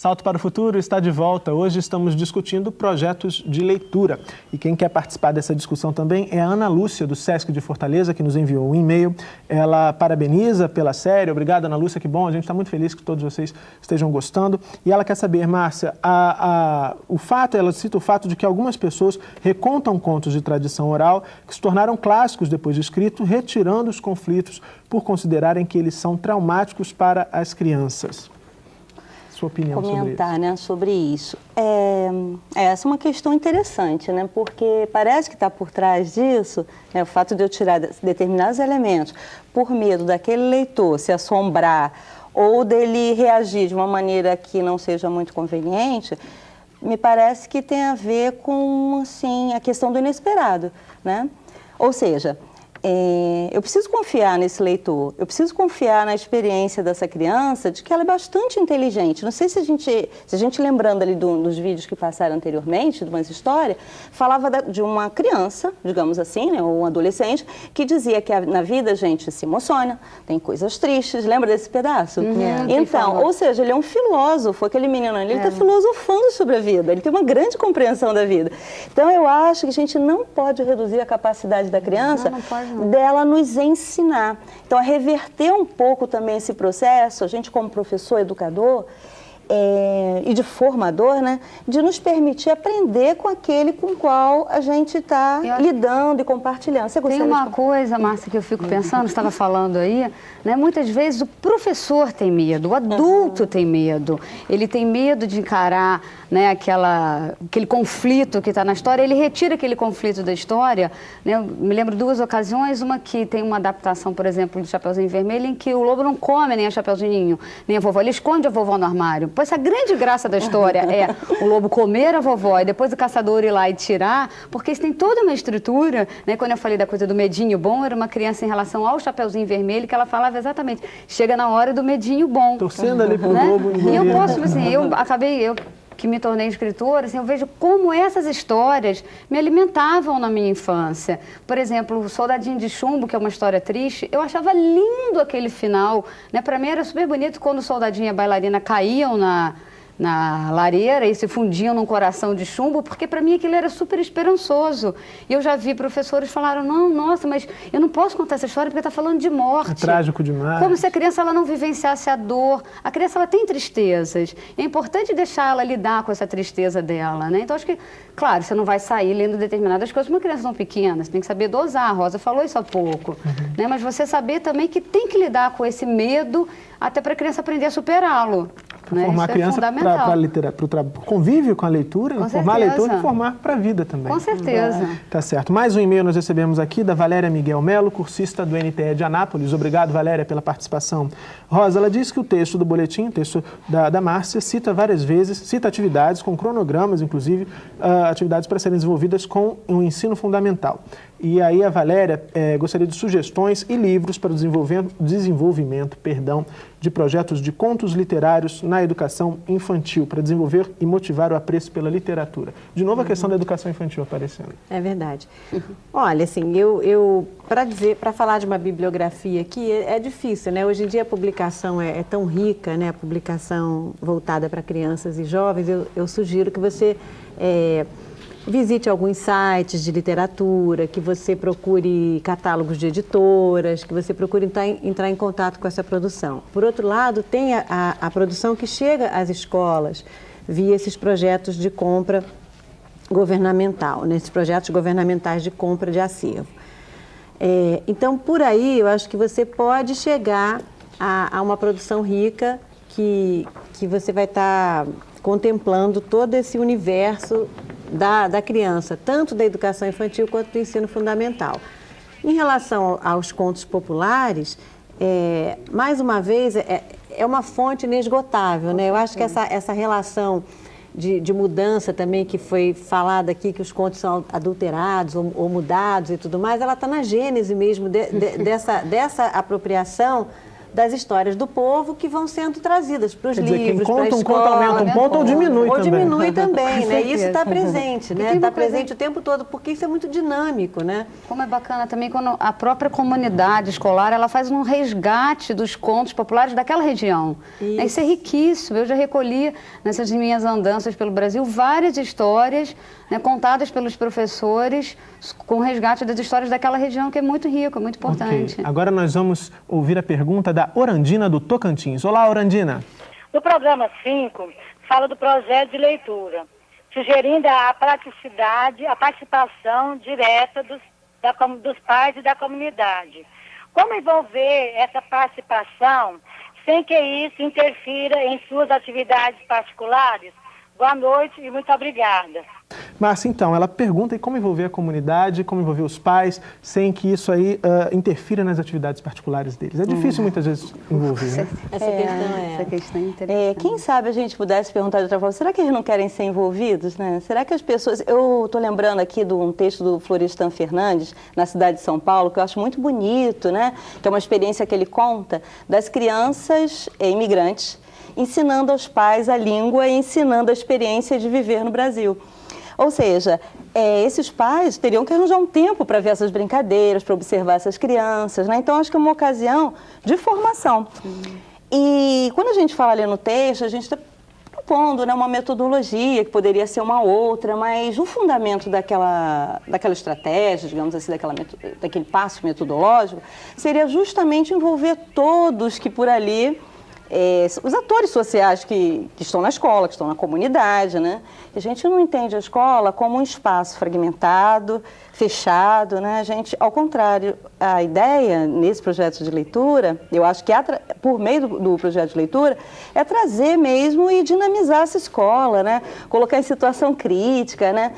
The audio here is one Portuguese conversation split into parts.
Salto para o Futuro está de volta. Hoje estamos discutindo projetos de leitura. E quem quer participar dessa discussão também é a Ana Lúcia, do Sesc de Fortaleza, que nos enviou um e-mail. Ela parabeniza pela série. Obrigada, Ana Lúcia, que bom. A gente está muito feliz que todos vocês estejam gostando. E ela quer saber, Márcia, ela cita o fato de que algumas pessoas recontam contos de tradição oral que se tornaram clássicos depois de escrito, retirando os conflitos por considerarem que eles são traumáticos para as crianças. Sua opinião comentar, sobre isso. Sobre isso. Essa é uma questão interessante, né? Porque parece que está por trás disso, o fato de eu tirar determinados elementos por medo daquele leitor se assombrar ou dele reagir de uma maneira que não seja muito conveniente, me parece que tem a ver com, assim, a questão do inesperado, né? Ou seja, eu preciso confiar nesse leitor, eu preciso confiar na experiência dessa criança, de que ela é bastante inteligente. Não sei se a gente lembrando ali dos vídeos que passaram anteriormente, de umas histórias, falava de uma criança, digamos assim, né, ou um adolescente, que dizia que na vida a gente se emociona, tem coisas tristes. Lembra desse pedaço? Então, ou seja, ele é um filósofo, aquele menino ali, ele está filosofando sobre a vida, ele tem uma grande compreensão da vida. Então, eu acho que a gente não pode reduzir a capacidade da criança dela nos ensinar. Então, a reverter um pouco também esse processo, a gente como professor, educador e de formador, né, de nos permitir aprender com aquele com o qual a gente está lidando e compartilhando. Você tem uma coisa, Márcia, que eu fico pensando, estava falando aí, né, muitas vezes o professor tem medo, o adulto tem medo, ele tem medo de encarar, né, aquele conflito que está na história, ele retira aquele conflito da história, né? Eu me lembro duas ocasiões, uma que tem uma adaptação, por exemplo, do Chapeuzinho Vermelho, em que o lobo não come nem a Chapeuzinho, nem a vovó, ele esconde a vovó no armário. Pois a grande graça da história é o lobo comer a vovó e depois o caçador ir lá e tirar, porque isso tem toda uma estrutura, né? Quando eu falei da coisa do medinho bom, era uma criança em relação ao Chapeuzinho Vermelho, que ela falava exatamente, chega na hora do medinho bom. Torcendo ali pro lobo. E eu posso, assim, eu que me tornei escritora, assim, eu vejo como essas histórias me alimentavam na minha infância. Por exemplo, o Soldadinho de Chumbo, que é uma história triste, eu achava lindo aquele final, né? Para mim era super bonito quando o soldadinho e a bailarina caíam na lareira e se fundiam num coração de chumbo, porque para mim aquilo era super esperançoso. E eu já vi professores falaram, não, nossa, mas eu não posso contar essa história porque está falando de morte. É trágico demais. Como se a criança ela não vivenciasse a dor. A criança ela tem tristezas. É importante deixar ela lidar com essa tristeza dela, né? Então acho que, claro, você não vai sair lendo determinadas coisas para uma criança tão pequena, você tem que saber dosar, a Rosa falou isso há pouco, né? Mas você saber também que tem que lidar com esse medo até para a criança aprender a superá-lo. Né? Formar a criança para o convívio com a leitura, formar a leitura e formar para a vida também. Com certeza. Tá certo. Mais um e-mail nós recebemos aqui da Valéria Miguel Melo, cursista do NTE de Anápolis. Obrigado, Valéria, pela participação. Rosa, ela diz que o texto do boletim, o texto da Márcia, cita várias vezes, cita atividades com cronogramas, inclusive atividades para serem desenvolvidas com o ensino fundamental. E aí a Valéria gostaria de sugestões e livros para o desenvolvimento de projetos de contos literários na educação infantil, para desenvolver e motivar o apreço pela literatura. De novo a questão da educação infantil aparecendo. É verdade. Olha, assim, para falar de uma bibliografia aqui, é difícil, né? Hoje em dia a publicação é tão rica, né? A publicação voltada para crianças e jovens, eu sugiro que você visite alguns sites de literatura, que você procure catálogos de editoras, que você procure entrar em contato com essa produção. Por outro lado, tem a produção que chega às escolas via esses projetos de compra governamental, né? Esses projetos governamentais de compra de acervo. Então, por aí, eu acho que você pode chegar a uma produção rica que você vai estar contemplando todo esse universo da criança, tanto da educação infantil quanto do ensino fundamental. Em relação aos contos populares, mais uma vez, é uma fonte inesgotável, né? Eu acho que essa relação de mudança também que foi falada aqui, que os contos são adulterados ou mudados e tudo mais, ela está na gênese mesmo dessa apropriação das histórias do povo que vão sendo trazidas para os livros, quem para a conta um escola. conto aumenta um ponto ou diminui Ou também. diminui também, né? Isso está certeza. presente, né? tem uma Está coisa- presente o tempo todo, porque isso é muito dinâmico, né? Como é bacana também quando a própria comunidade escolar, ela faz um resgate dos contos populares daquela região. Isso é riquíssimo. Eu já recolhi nessas minhas andanças pelo Brasil várias histórias, né, contadas pelos professores com resgate das histórias daquela região, que é muito rico, é muito importante. Ok. Agora nós vamos ouvir a pergunta da Orandina do Tocantins. Olá, Orandina. No programa 5, fala do projeto de leitura, sugerindo a praticidade, a participação direta dos pais e da comunidade. Como envolver essa participação sem que isso interfira em suas atividades particulares? Boa noite e muito obrigada. Márcia, então, ela pergunta aí como envolver a comunidade, como envolver os pais, sem que isso aí interfira nas atividades particulares deles. É difícil muitas vezes envolver, né? Essa questão é interessante. Quem sabe a gente pudesse perguntar de outra forma, será que eles não querem ser envolvidos, né? Será que as pessoas... Eu estou lembrando aqui de um texto do Florestan Fernandes, na cidade de São Paulo, que eu acho muito bonito, né? Que é uma experiência que ele conta das crianças imigrantes ensinando aos pais a língua e ensinando a experiência de viver no Brasil. Ou seja, esses pais teriam que arranjar um tempo para ver essas brincadeiras, para observar essas crianças, né? Então, acho que é uma ocasião de formação. E quando a gente fala ali no texto, a gente está propondo, né, uma metodologia que poderia ser uma outra, mas o fundamento daquela estratégia, digamos assim, daquele passo metodológico, seria justamente envolver todos que por ali... os atores sociais que estão na escola, que estão na comunidade, né? A gente não entende a escola como um espaço fragmentado, fechado, né? A gente, ao contrário, a ideia nesse projeto de leitura, eu acho que por meio do projeto de leitura, é trazer mesmo e dinamizar essa escola, né? Colocar em situação crítica, né?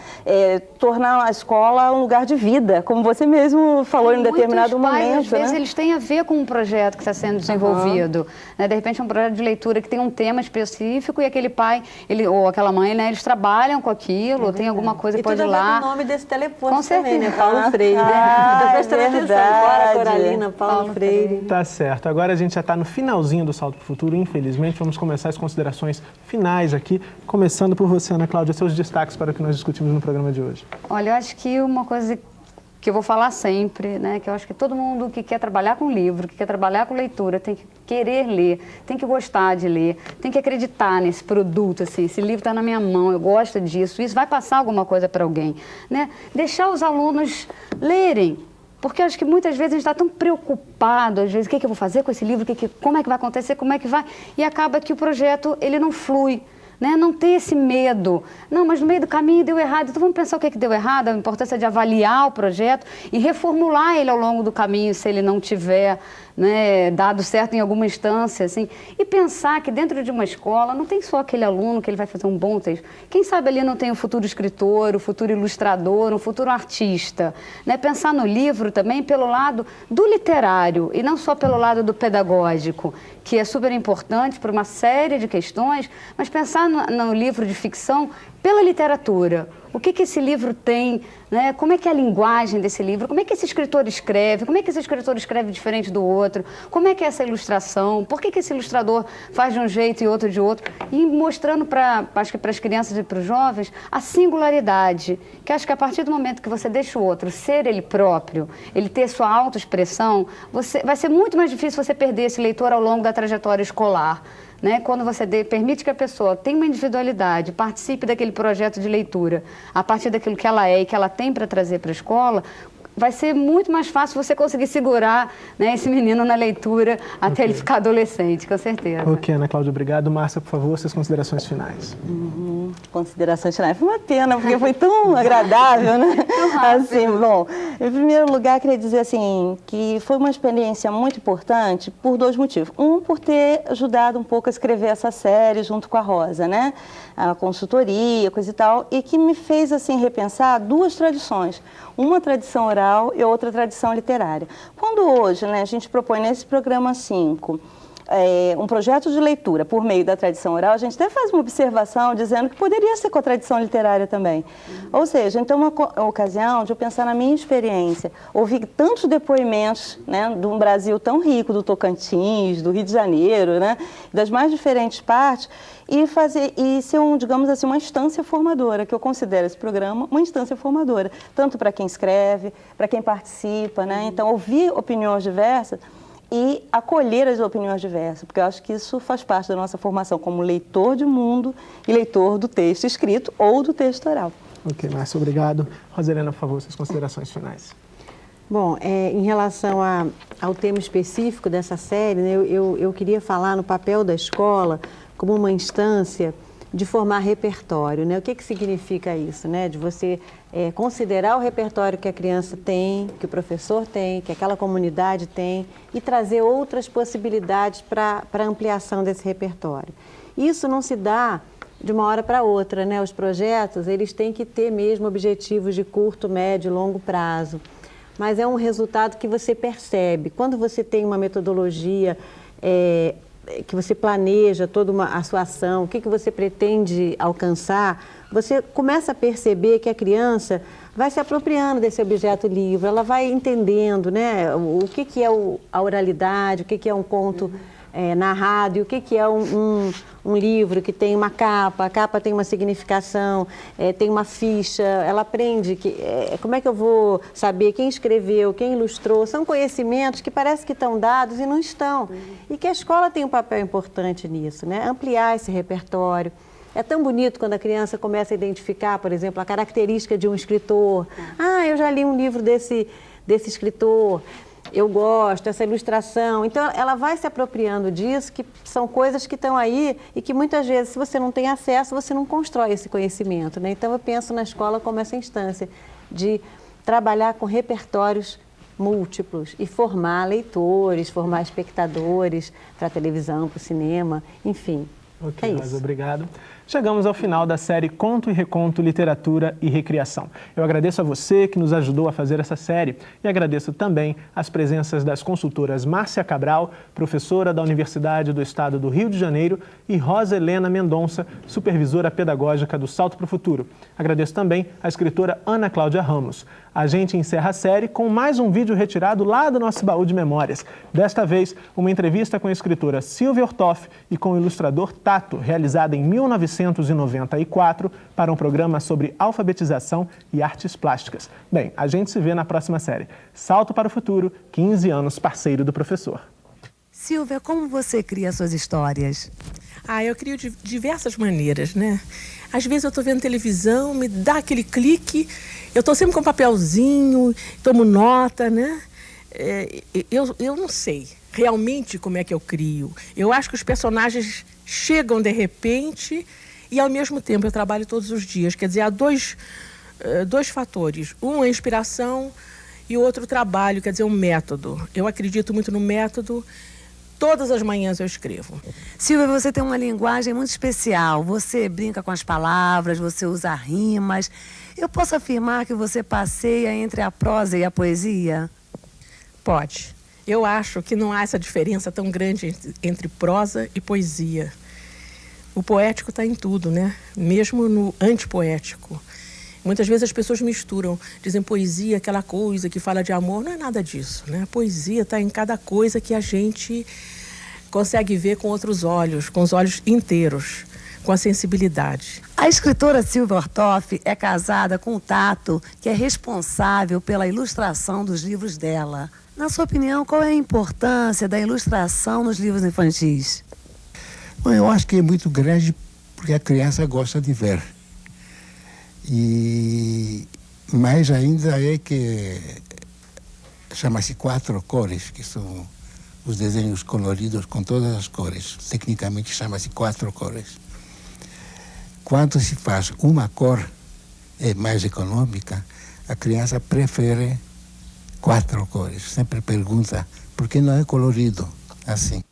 Tornar a escola um lugar de vida, como você mesmo falou em determinado momento, às vezes, né? eles têm a ver com um projeto que está sendo desenvolvido. Né? De repente, é um projeto de leitura que tem um tema específico e aquele pai ou aquela mãe, né, eles trabalham com aquilo, tem alguma coisa que pode ir tudo a ver lá. com o nome desse telefone Com também, né? certeza. Paulo Freire. Estou prestando atenção. Cora Coralina, Paulo Freire. Tá certo. Agora a gente já está no finalzinho do Salto para o Futuro, infelizmente. Vamos começar as considerações finais aqui, começando por você, Ana Cláudia, seus destaques para o que nós discutimos no programa de hoje. Olha, eu acho que uma coisa que eu vou falar sempre, né, que eu acho que todo mundo que quer trabalhar com livro, que quer trabalhar com leitura, tem que querer ler, tem que gostar de ler, tem que acreditar nesse produto, assim, esse livro está na minha mão, eu gosto disso, isso vai passar alguma coisa para alguém, né? Deixar os alunos lerem, porque eu acho que muitas vezes a gente está tão preocupado, às vezes, o que eu vou fazer com esse livro, como é que vai acontecer, como é que vai, e acaba que o projeto, ele não flui. Né? Não ter esse medo. Não, mas no meio do caminho deu errado. Então vamos pensar o que deu errado, a importância de avaliar o projeto e reformular ele ao longo do caminho se ele não tiver, né, dado certo em alguma instância, assim. E pensar que dentro de uma escola não tem só aquele aluno que ele vai fazer um bom texto. Quem sabe ali não tem o futuro escritor, o futuro ilustrador, o futuro artista. Né? Pensar no livro também pelo lado do literário e não só pelo lado do pedagógico, que é super importante por uma série de questões, mas pensar no livro de ficção pela literatura. O que esse livro tem, né? Como é que é a linguagem desse livro, como é que esse escritor escreve, como é que esse escritor escreve diferente do outro, como é que é essa ilustração, por que esse ilustrador faz de um jeito e outro de outro, e mostrando acho que para as crianças e para os jovens a singularidade, que acho que a partir do momento que você deixa o outro ser ele próprio, ele ter sua autoexpressão, vai ser muito mais difícil você perder esse leitor ao longo da trajetória escolar. Né? Quando você permite que a pessoa tenha uma individualidade, participe daquele projeto de leitura, a partir daquilo que ela é e que ela tem para trazer para a escola, vai ser muito mais fácil você conseguir segurar, né, esse menino na leitura até ele ficar adolescente, com certeza. Ok, Ana Cláudia, obrigado. Márcia, por favor, suas considerações finais. Considerações finais. Foi uma pena, porque foi tão agradável, né? Assim, bom, em primeiro lugar, queria dizer assim, que foi uma experiência muito importante por dois motivos. Um, por ter ajudado um pouco a escrever essa série junto com a Rosa, né? A consultoria, coisa e tal, e que me fez, assim, repensar duas tradições. Uma tradição oral e outra tradição literária. Quando hoje, né, a gente propõe nesse programa 5 um projeto de leitura por meio da tradição oral, a gente até faz uma observação dizendo que poderia ser com a tradição literária também. Ou seja, então uma ocasião de eu pensar na minha experiência, ouvir tantos depoimentos, né, de um Brasil tão rico, do Tocantins, do Rio de Janeiro, né, das mais diferentes partes, e ser, digamos assim, uma instância formadora, que eu considero esse programa uma instância formadora, tanto para quem escreve, para quem participa, né? Então, ouvir opiniões diversas e acolher as opiniões diversas, porque eu acho que isso faz parte da nossa formação como leitor de mundo e leitor do texto escrito ou do texto oral. Ok, Márcia, obrigado. Roselena, por favor, suas considerações finais. Bom, em relação ao tema específico dessa série, né, eu queria falar no papel da escola como uma instância de formar repertório, né? O que significa isso, né? De você considerar o repertório que a criança tem, que o professor tem, que aquela comunidade tem e trazer outras possibilidades para ampliação desse repertório. Isso não se dá de uma hora para outra, né? Os projetos, eles têm que ter mesmo objetivos de curto, médio e longo prazo, mas é um resultado que você percebe. Quando você tem uma metodologia que você planeja toda a sua ação, o que você pretende alcançar, você começa a perceber que a criança vai se apropriando desse objeto livre, ela vai entendendo, né, o que é a oralidade, o que é um conto narrado, e o que é um livro que tem uma capa, a capa tem uma significação, tem uma ficha, ela aprende como é que eu vou saber quem escreveu, quem ilustrou, são conhecimentos que parece que estão dados e não estão, e que a escola tem um papel importante nisso, né? Ampliar esse repertório. É tão bonito quando a criança começa a identificar, por exemplo, a característica de um escritor. Ah, eu já li um livro desse escritor, eu gosto, essa ilustração. Então, ela vai se apropriando disso, que são coisas que estão aí e que muitas vezes, se você não tem acesso, você não constrói esse conhecimento, né? Então, eu penso na escola como essa instância de trabalhar com repertórios múltiplos e formar leitores, formar espectadores para a televisão, para o cinema, enfim. Ok, Rosa, obrigado. Chegamos ao final da série Conto e Reconto, Literatura e Recriação. Eu agradeço a você que nos ajudou a fazer essa série e agradeço também as presenças das consultoras Márcia Cabral, professora da Universidade do Estado do Rio de Janeiro, e Roselena Mendonça, supervisora pedagógica do Salto para o Futuro. Agradeço também a escritora Ana Cláudia Ramos. A gente encerra a série com mais um vídeo retirado lá do nosso baú de memórias. Desta vez, uma entrevista com a escritora Silvia Ortoff e com o ilustrador Tato, realizada em 1994 para um programa sobre alfabetização e artes plásticas. Bem, a gente se vê na próxima série. Salto para o Futuro, 15 anos parceiro do professor. Silvia, como você cria suas histórias? Eu crio de diversas maneiras, né? Às vezes eu estou vendo televisão, me dá aquele clique, eu estou sempre com um papelzinho, tomo nota, né? Eu não sei realmente como é que eu crio. Eu acho que os personagens chegam de repente e, ao mesmo tempo, eu trabalho todos os dias. Quer dizer, há dois fatores. Um é a inspiração e o outro o trabalho, quer dizer, um método. Eu acredito muito no método. Todas as manhãs eu escrevo. Silvia, você tem uma linguagem muito especial. Você brinca com as palavras, você usa rimas. Eu posso afirmar que você passeia entre a prosa e a poesia? Pode. Eu acho que não há essa diferença tão grande entre prosa e poesia. O poético está em tudo, né? Mesmo no antipoético. Muitas vezes as pessoas misturam, dizem poesia, aquela coisa que fala de amor. Não é nada disso, né? A poesia está em cada coisa que a gente consegue ver com outros olhos, com os olhos inteiros, com a sensibilidade. A escritora Silvia Ortoff é casada com o Tato, que é responsável pela ilustração dos livros dela. Na sua opinião, qual é a importância da ilustração nos livros infantis? Bom, eu acho que é muito grande porque a criança gosta de ver. E mais ainda é que chama-se 4 cores, que são os desenhos coloridos com todas as cores. Tecnicamente chama-se 4 cores. Quando se faz uma cor mais econômica, a criança prefere 4 cores. Sempre pergunta por que não é colorido assim.